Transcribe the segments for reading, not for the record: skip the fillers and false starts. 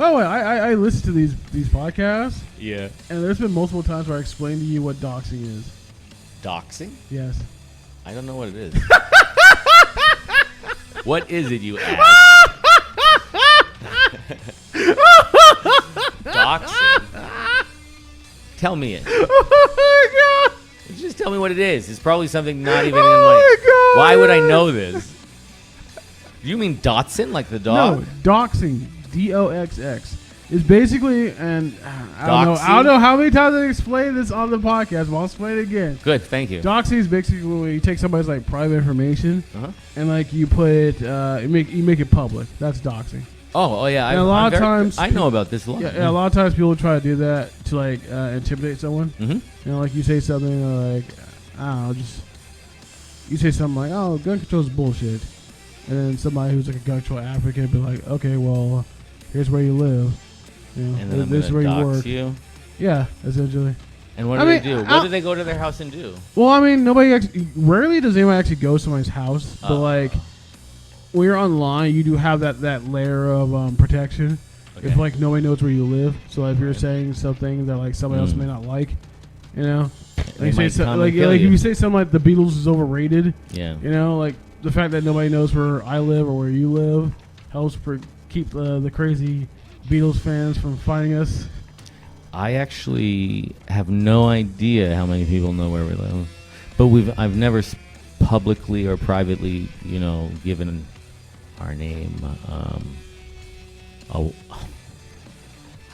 By the way, I listen to these podcasts, Yeah. and there's been multiple times where I explain to you what doxing is. Doxing? Yes. I don't know what it is. What is it, you ass? Doxing? Tell me it. Oh my god! Just tell me what it is. It's probably something not even Oh in my god! Why would I know this? You mean Dotson, like the dog? No, doxing. DOXX is basically, and I don't know. Doxing? I don't know how many times I explained this on the podcast, but I'll explain it again. Good, thank you. Doxing is basically when you take somebody's like private information Uh-huh. and like you put it, you make it public. That's doxing. Oh yeah. And a lot of times I know about this a lot. Yeah, a lot of times people try to do that to like intimidate someone. Mm-hmm. You know, like you say something like, I don't know, just you say something like, "Oh, gun control is bullshit," and then somebody who's like a gun control advocate be like, "Okay, well, here's where you live. You know, And then this is where you work." dox you. Yeah, essentially. And what I do mean, they do? What do they go to their house and do? Well, I mean, nobody actually. Rarely does anyone actually go to somebody's house, but like when you're online, you do have that layer of protection. Okay. If like nobody knows where you live, so if you're saying something that like somebody else may not like, you know, They like, might say come like and kill if you. you say something like the Beatles is overrated, Yeah. you know, like the fact that nobody knows where I live or where you live helps keep the crazy Beatles fans from finding us. I actually have no idea how many people know where we live, but I've never publicly or privately, given our name.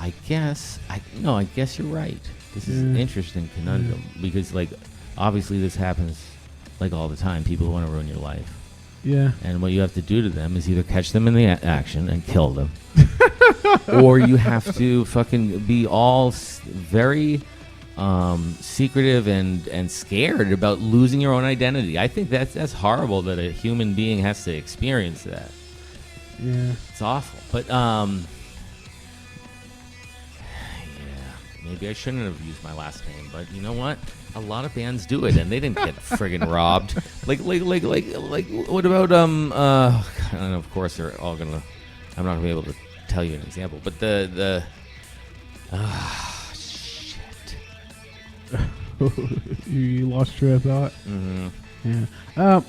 I guess you're right. This is an interesting conundrum because, like, obviously this happens like all the time. People want to ruin your life. Yeah. And what you have to do to them is either catch them in the action and kill them, or you have to fucking be all very secretive and scared about losing your own identity. I think that's horrible that a human being has to experience that. Yeah. It's awful. But yeah, maybe I shouldn't have used my last name. But you know what? A lot of bands do it, and they didn't get friggin' robbed. Like, what about and of course they're all gonna. I'm not gonna be able to tell you an example, but the shit. You lost your train of thought. Mm-hmm. Yeah.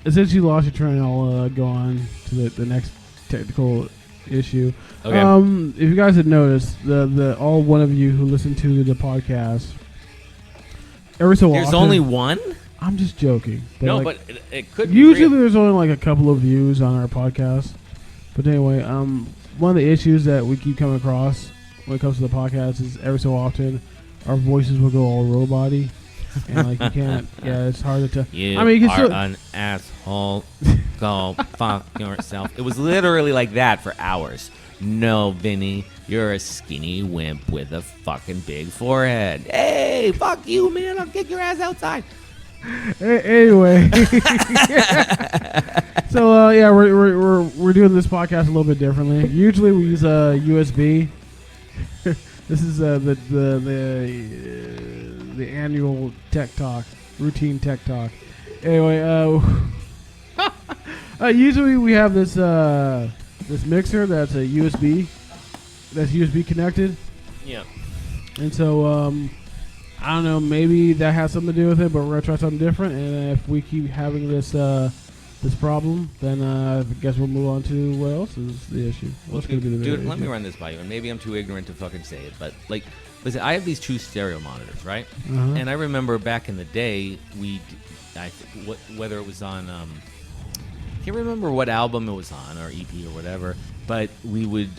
Since you lost your train, I'll go on to the next technical issue. Okay. If you guys had noticed, the all one of you who listen to the podcast, every so There's often, only one. I'm just joking. No, like, but it could. Be usually real. there's only like a couple of views on our podcast. But anyway, one of the issues that we keep coming across when it comes to the podcast is every so often our voices will go all robot-y. And like you can't, yeah, it's hard to tell. You I mean, you can are still, an asshole. Go fuck yourself. It was literally like that for hours. No, Vinny, you're a skinny wimp with a fucking big forehead. Hey, fuck you, man! I'll kick your ass outside. Anyway, so yeah, we're doing this podcast a little bit differently. Usually we use a USB. This is the annual tech talk, routine tech talk. Anyway, usually we have this this mixer that's a USB connected. Yeah. And so I don't know, maybe that has something to do with it, but we're gonna try something different. And if we keep having this this problem, then I guess we'll move on to what else is the issue. What's gonna be the Dude, let issue? me run this by you, and maybe I'm too ignorant to fucking say it, but like, listen, I have these two stereo monitors, right? Uh-huh. And I remember back in the day, whether it was on, I can't remember what album it was on, or EP or whatever, but we would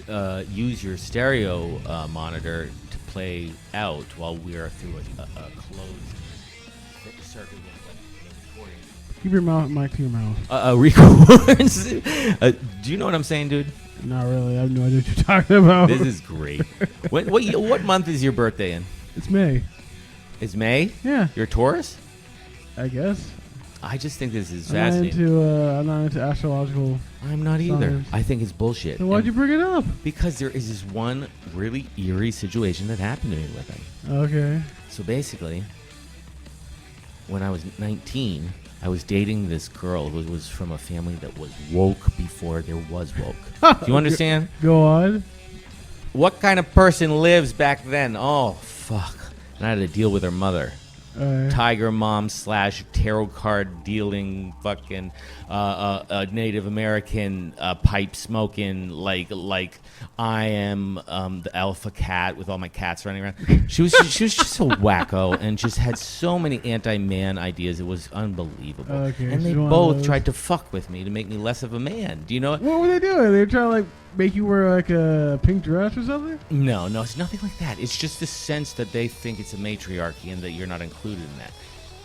use your stereo monitor to play out while we are through a closed circuit with recording. Keep your mic to your mouth. Records. Do you know what I'm saying, dude? Not really. I have no idea what you're talking about. This is great. What month is your birthday in? It's May. It's May? Yeah, You're a Taurus? I guess. I just think this is I'm not fascinating. I'm not into astrological. I'm not either. Science. I think it's bullshit. Then why'd And you bring it up? because there is this one really eerie situation that happened to me with him. Okay. So basically, when I was 19, I was dating this girl who was from a family that was woke before there was woke. Do you understand? Go on. what kind of person lives back then? Oh, fuck. And I had to deal with her mother. Tiger mom / tarot card dealing fucking Native American pipe smoking like I am the alpha cat with all my cats running around. She was just a wacko and just had so many anti-man ideas. It was unbelievable. Okay, and they she's one of both those. tried to fuck with me to make me less of a man. Do you know what? What were they doing? They were trying to like make you wear like a pink dress or something? No, it's nothing like that. It's just the sense that they think it's a matriarchy and that you're not included in that.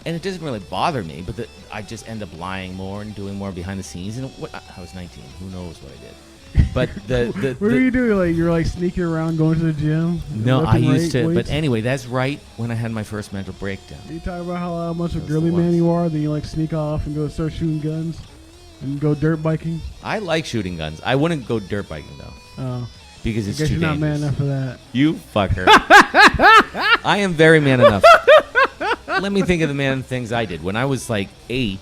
And it doesn't really bother me, but I just end up lying more and doing more behind the scenes. And I was 19. Who knows what I did? But What are you doing? Like you're like sneaking around, going to the gym? No, I lifting used to. weights? But anyway, that's right when I had my first mental breakdown. You talk about how much of a Those girly the man ones. you are, then you like sneak off and go start shooting guns and go dirt biking. I like shooting guns. I wouldn't go dirt biking though, Oh, because I it's guess too you're not man dangerous. enough for that. You fucker. I am very man enough. Let me think of the man things I did. When I was like 8,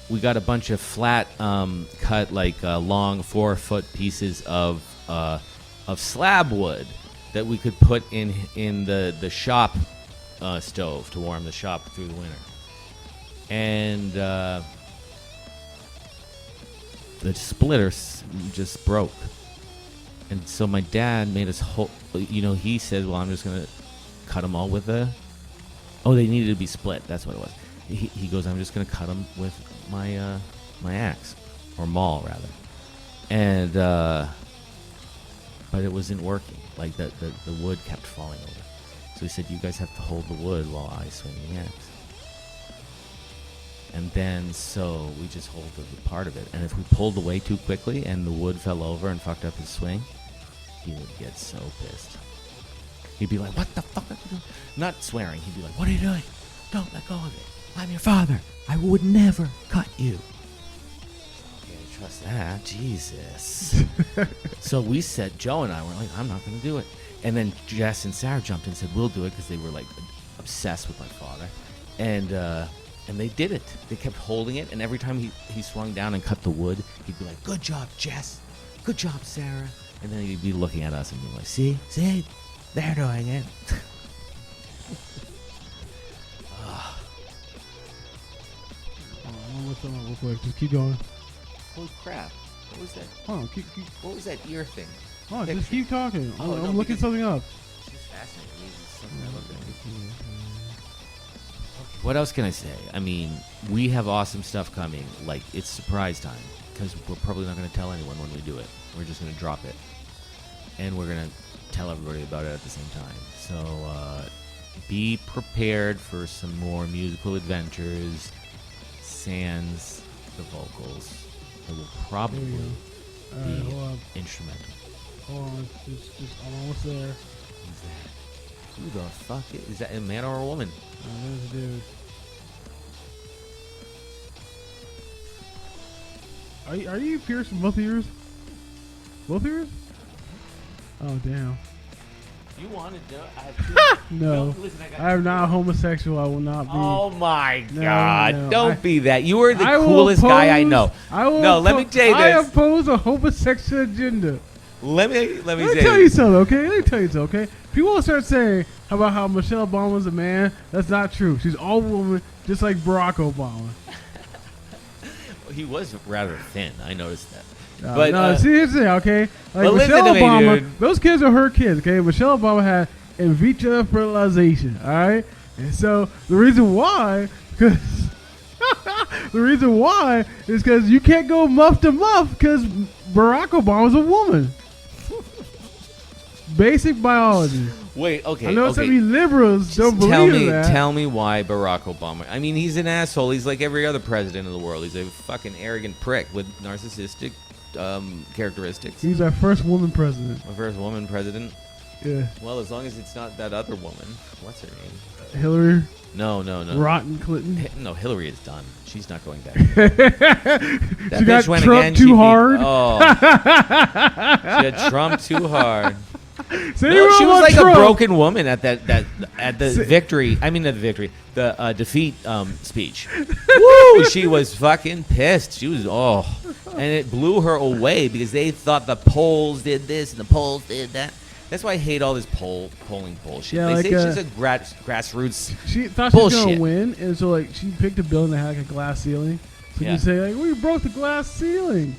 we got a bunch of flat cut, like long 4-foot pieces of slab wood that we could put in the shop stove to warm the shop through the winter. And the splitter just broke. And so my dad made us he said, well, I'm just going to cut them all with a... Oh, they needed to be split. That's what it was. He goes, I'm just going to cut them with my my axe. Or maul, rather. And, but it wasn't working. Like, the wood kept falling over. So he said, you guys have to hold the wood while I swing the axe. And then, so we just hold the part of it. And if we pulled away too quickly and the wood fell over and fucked up his swing, he would get so pissed. He'd be like, what the fuck are you doing? Not swearing. He'd be like, what are you doing? Don't let go of it. I'm your father. I would never cut you. Okay, trust that. Jesus. So we said, Joe and I were like, I'm not going to do it. And then Jess and Sarah jumped in and said, we'll do it, because they were like obsessed with my father. And they did it. They kept holding it, and every time he swung down and cut the wood, he'd be like, good job, Jess. Good job, Sarah. And then he'd be looking at us and be like, see, they're doing it. I'm gonna look something up real quick. Just keep going. Holy crap. What was that? Hold on, keep. What was that ear thing? Oh, just keep talking. Oh, I'm no, looking because- something up. It's just fascinating. It's something I looked at. What else can I say? I mean, we have awesome stuff coming. Like, it's surprise time, because we're probably not going to tell anyone when we do it. We're just going to drop it. And we're going to tell everybody about it at the same time. So, be prepared for some more musical adventures, sans the vocals. It will probably There you go. Alright, be hold on. instrumental. Hold on. Just I'm almost there. Who's that? Who the fuck is that? A man or a woman? There's a dude. Are you pierced in both ears? Both ears? Oh damn. You wanted to? I have two. No, Listen, I am not homosexual. I will not be. Oh my No, God! no, Don't be that. You are the I will coolest guy I oppose- know. I will No, let me tell you I this. oppose a homosexual agenda. Let me Let me say tell you this. something, okay? Let me tell you something, okay? People start saying about how Michelle Obama's a man. That's not true. She's all woman, just like Barack Obama. He was rather thin. I noticed that. But no, see, here's the thing, okay? Like but listen Michelle to me, Obama, dude. those kids are her kids, okay? Michelle Obama had in vitro fertilization, all right? And so the reason why, because the reason why is because you can't go muff to muff because Barack Obama's a woman. Basic biology. Wait, okay. I know okay. some of you liberals don't Just believe that. Tell me why Barack Obama. I mean, he's an asshole. He's like every other president in the world. He's a fucking arrogant prick with narcissistic characteristics. He's our first woman president. My first woman president. Yeah, Well, as long as it's not that other woman. What's her name? Hillary, No. Rotten Clinton. No, Hillary is done. She's not going back. She That got bitch went Trump again. too hard. She had Trump too hard. Say No, you she don't was want like Trump. a broken woman at the victory. I mean, not the victory, the defeat speech. Woo! She was fucking pissed. She was and it blew her away because they thought the polls did this and the polls did that. That's why I hate all this polling bullshit. Yeah, they like, say it's just a grassroots. She thought she was Bullshit. gonna win, and so like she picked a building that had like a glass ceiling. So Yeah. you say like, we broke the glass ceiling.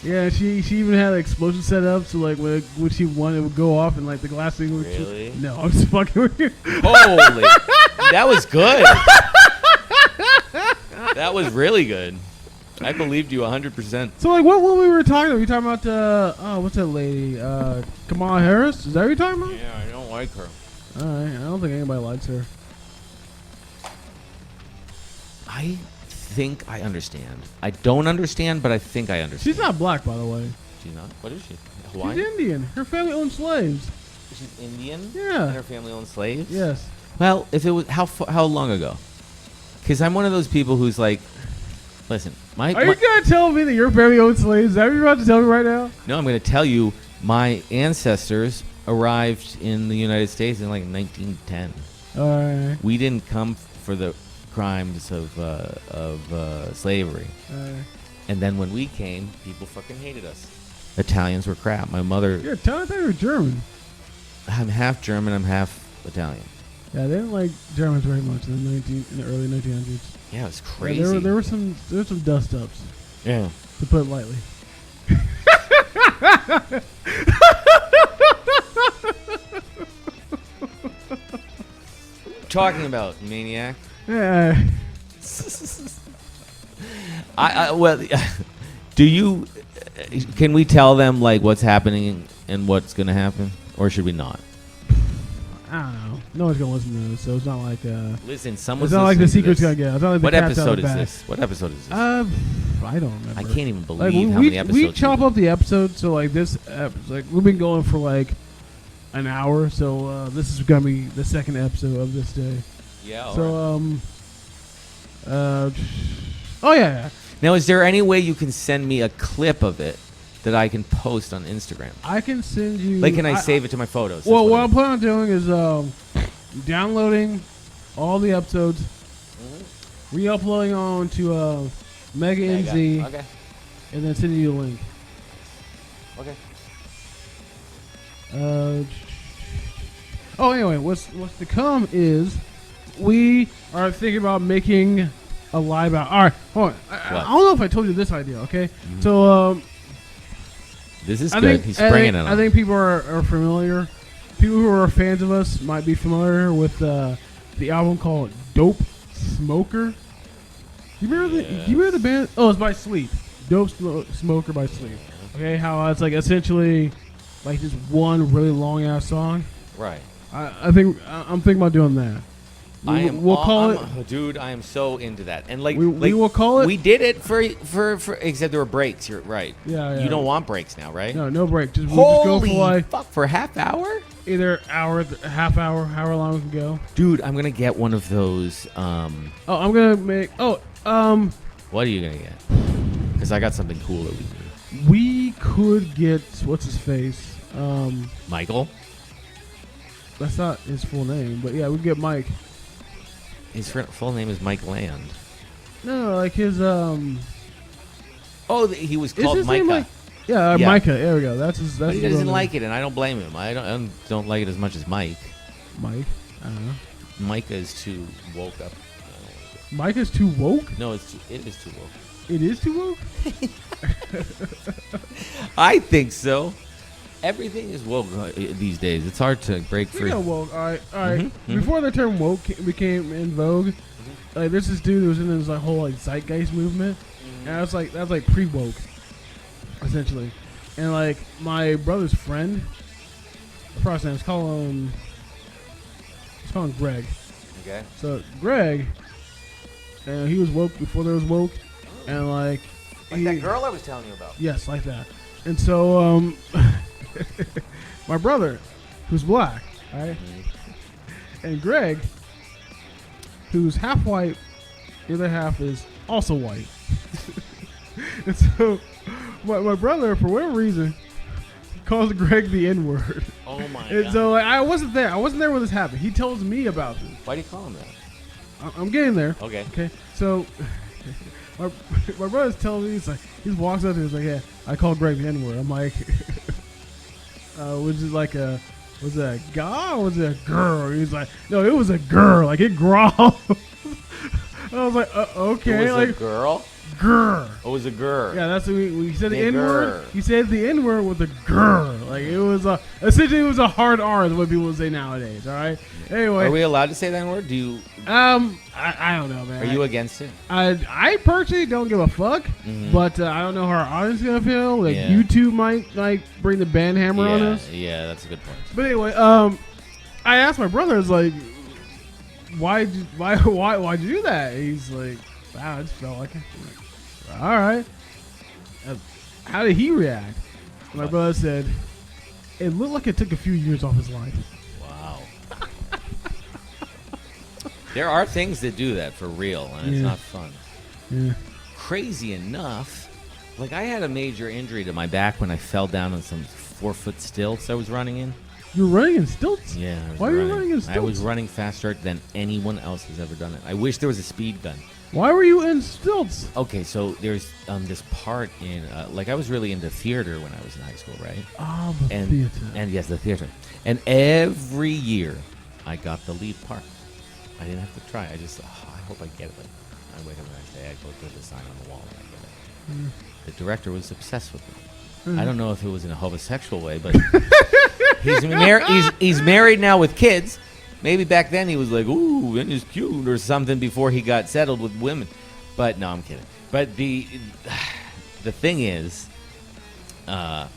Yeah, she even had an explosion set up, so like when she won, it would go off and like the glass ceiling would. Really? No, I'm just fucking with you. Holy, that was good. That was really good. I believed you 100%. So like what we were talking about? You talking about what's that lady? Kamala Harris? Is that what you're talking about? Yeah, I don't like her. All right, I don't think anybody likes her. I think I understand. I don't understand, but I think I understand. She's not black, by the way. She's not. What is she? She's Hawaiian? Indian. Her family owned slaves. She's Indian. Yeah. And her family owned slaves. Yes. Well, if it was how long ago? Because I'm one of those people who's like, listen, Are you gonna tell me that your family owned slaves? Is that what you're about to tell me right now? no, I'm going to tell you, my ancestors arrived in the United States in like 1910. All right. We didn't come for the crimes of slavery. All right. And then when we came, people fucking hated us. Italians were crap. My mother, You're Italian. I thought you were German. I'm half German, I'm half Italian. Yeah, they didn't like Germans very much in the early 1900s. Yeah, it was Yeah, crazy. there were some dust ups, Yeah. to put it lightly. Talking about maniac. Yeah. Well, do you? Can we tell them like what's happening and what's going to happen, or should we not? I don't know. No one's gonna listen to this, so it's not like Listen, someone's it's not like the listening to secret's this. gonna get. It's not like the What cat's out of episode the is bag. this? What episode is this? I don't remember. I can't even believe Like how many episodes. we chop up the episode, so like this, like we've been going for like an hour, so this is gonna be the second episode of this day. Yeah. all So right. oh yeah, Now, is there any way you can send me a clip of it that I can post on Instagram? I can send you. Like, can I save it to my photos? Well, That's what I I'm mean. planning on doing is downloading all the episodes, re-uploading onto Mega NZ, Okay. and then sending you a link. Okay. Anyway, what's to come is we are thinking about making a live out. All right, hold on. I don't know if I told you this idea. Okay, so This is I good. think He's bringing it on. I think people are familiar. People who are fans of us might be familiar with the album called Dope Smoker. You remember the band? Oh, it's by Sleep. Dope Smoker by Sleep. Okay, how it's like essentially like this one really long ass song. Right. I'm thinking about doing that. We'll call it. Dude, I am so into that. And like We will call it. we did it for except there were breaks. You're right. Yeah. You don't want breaks now, right? No break. We'll just go Holy for like fuck, for a half hour? either hour, half hour, however long we can go. Dude, I'm gonna get one of those. I'm gonna make. What are you gonna get? Because I got something cool that we can do. We could get what's his face. Michael? That's not his full name, but yeah, we could get Mike. His full name is Mike Land. No, like his Oh, he was is called his name Micah. Mike? Yeah, Yeah. Micah. There we go. That's his. But That's he his doesn't real like name. it, and I don't blame him. I don't like it as much as Mike. Mike. I don't know. Micah is too woke up. Mike is too woke. No, it is too woke. It is too woke. I think so. Everything is woke these days. It's hard to break free. Speaking of woke, all right. Mhm. Before the term woke became in vogue, like there's this dude who was in this like whole like zeitgeist movement, and that's like pre-woke, essentially. And like my brother's friend, I forgot his name. Let's call him Greg. Okay. So Greg, he was woke before there was woke, and like That girl I was telling you about. yes, like that. And so my brother, who's black, right, and Greg, who's half white, the other half is also white. And so my brother, for whatever reason, calls Greg the N-word. Oh my And god. so like, I wasn't there. I wasn't there when this happened. He tells me about this. Why do you call him that? I'm getting there. Okay. Okay. So my brother's telling me, he walks up to me, he's like, yeah, I call Greg the N-word. I'm like, was it like was it a guy or was it a girl? He's like, no, it was a girl. Like, it growled. I was like, okay. It was like, a girl? Grr. Oh, it was a girl. Yeah, that's what we said the Nigger. N-word. He said the N-word with a grr. Like, it was essentially it was a hard R is what people would say nowadays, all right? Anyway. Are we allowed to say that word? Do you? I don't know, man. Are you against it? I personally don't give a fuck, but I don't know how our audience is gonna feel. Like, Yeah. YouTube might like bring the band hammer on us. Yeah, that's a good point. But anyway, I asked my brother, I was like, why'd you do that? He's like, wow, I just felt like it. I'm like, all right. How did he react? My brother said, it looked like it took a few years off his life. Wow. There are things that do that for real, and it's not fun. Yeah. Crazy enough, like I had a major injury to my back when I fell down on some 4-foot stilts I was running in. You were running in stilts? Yeah. I was Why are you running in stilts? I was running faster than anyone else has ever done it. I wish there was a speed gun. Why were you in stilts? Okay, so there's this part in like I was really into theater when I was in high school, right? Oh, the theater. And yes, the theater. And every year, I got the lead part. I didn't have to try. I just, I hope I get it. Like, I wake up the next day, I go through the sign on the wall, and I get it. The director was obsessed with me. I don't know if it was in a homosexual way, but he's married now with kids. Maybe back then he was like, ooh, and he's cute or something before he got settled with women. But no, I'm kidding. But the thing is, now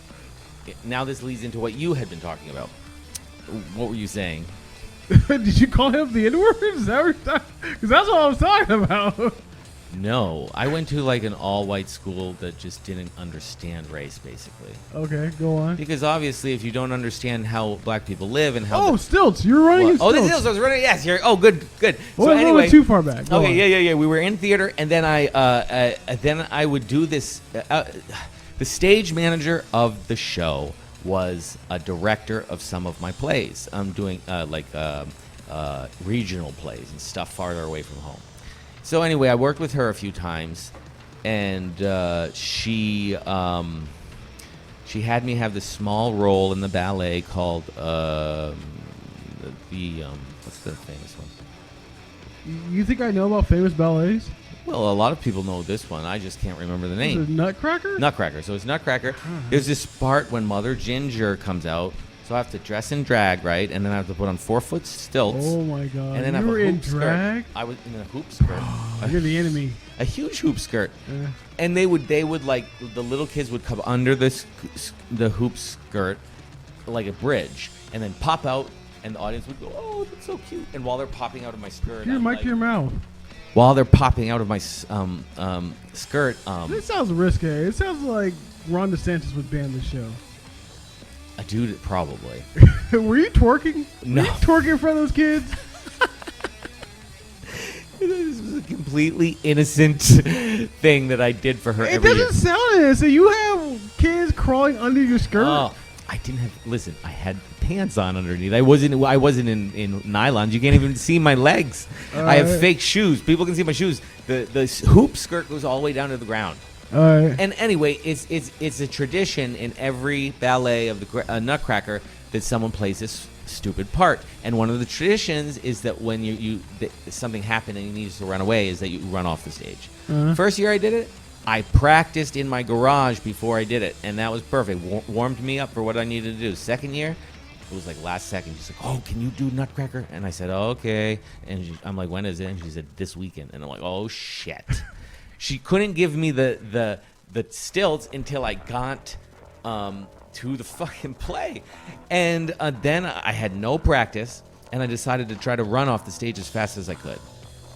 this leads into what you had been talking about. What were you saying? Did you call him the N-word? Is that what you're talking? Because that's what I was talking about. No, I went to like an all-white school that just didn't understand race, basically. Okay, go on. Because obviously, if you don't understand how black people live and how stilts. You're running in stilts. this is I was running. Yes, you're. Oh, good. Well, So anyway, too far back. Go okay, on. yeah. We were in theater, and then I would do this. The stage manager of the show was a director of some of my plays. I'm doing regional plays and stuff farther away from home. So anyway, I worked with her a few times, and she had me have this small role in the ballet called what's the famous one? You think I know about famous ballets? Well, a lot of people know this one. I just can't remember the name. Is it Nutcracker? Nutcracker. So it's Nutcracker. There's this part when Mother Ginger comes out. So I have to dress in drag, right? And then I have to put on 4-foot stilts. Oh my god! And then you I have were a in hoop drag. Skirt. I was in a hoop skirt. You're the enemy. A huge hoop skirt. Yeah. And they would like the little kids would come under the hoop skirt like a bridge, and then pop out, and the audience would go, "Oh, that's so cute!" And while they're popping out of my skirt, Your mic to your mouth. While they're popping out of my skirt, This sounds risque. It sounds like Ron DeSantis would ban the show. a dude probably. Were you twerking? No. Were you twerking in front of those kids? This was a completely innocent thing that I did for her It every year. doesn't sound innocent. You have kids crawling under your skirt. Oh, I didn't have. Listen, I had pants on underneath. I wasn't in nylons. You can't even see my legs. I have fake shoes. People can see my shoes. The hoop skirt goes all the way down to the ground. All right. And anyway, it's a tradition in every ballet of the Nutcracker that someone plays this stupid part. And one of the traditions is that when something happened and you need to run away, is that you run off the stage. First year I did it, I practiced in my garage before I did it, and that was perfect. Warmed me up for what I needed to do. Second year, it was like last second. She's like, "Oh, can you do Nutcracker?" And I said, "Okay." And I'm like, "When is it?" And she said, "This weekend." And I'm like, "Oh shit." She couldn't give me the stilts until I got to the fucking play, and then I had no practice, and I decided to try to run off the stage as fast as I could.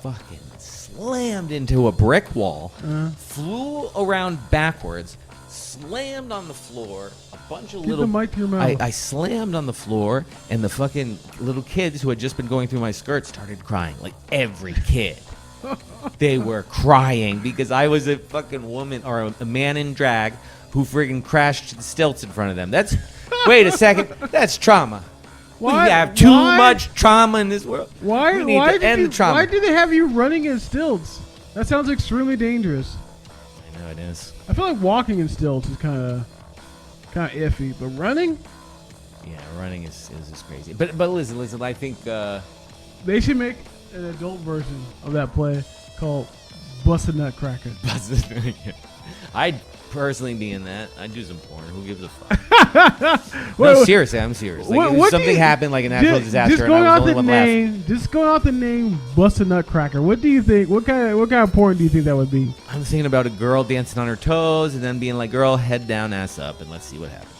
Fucking slammed into a brick wall, flew around backwards, slammed on the floor. A bunch of Keep the mic to your mouth. I slammed on the floor, and the fucking little kids who had just been going through my skirt started crying. Like every kid. They were crying because I was a fucking woman or a man in drag who friggin' crashed the stilts in front of them. Wait a second, that's trauma. Why- We have too why- much trauma in this world. Why? We need Why to end the trauma. Why do they have you running in stilts? That sounds extremely dangerous. I know it is. I feel like walking in stilts is kind of iffy, but running, Yeah, running is just crazy. But listen. I think they should make an adult version of that play called Bust a Nutcracker. I'd personally be in that. I'd do some porn. Who gives a fuck? No, seriously, I'm serious. Like, if something happened, like a natural disaster, just and I going was out the only the one name, just going out the name, Bust a Nutcracker. What do you think? What kind of porn do you think that would be? I'm thinking about a girl dancing on her toes and then being like, "Girl, head down, ass up," and let's see what happens.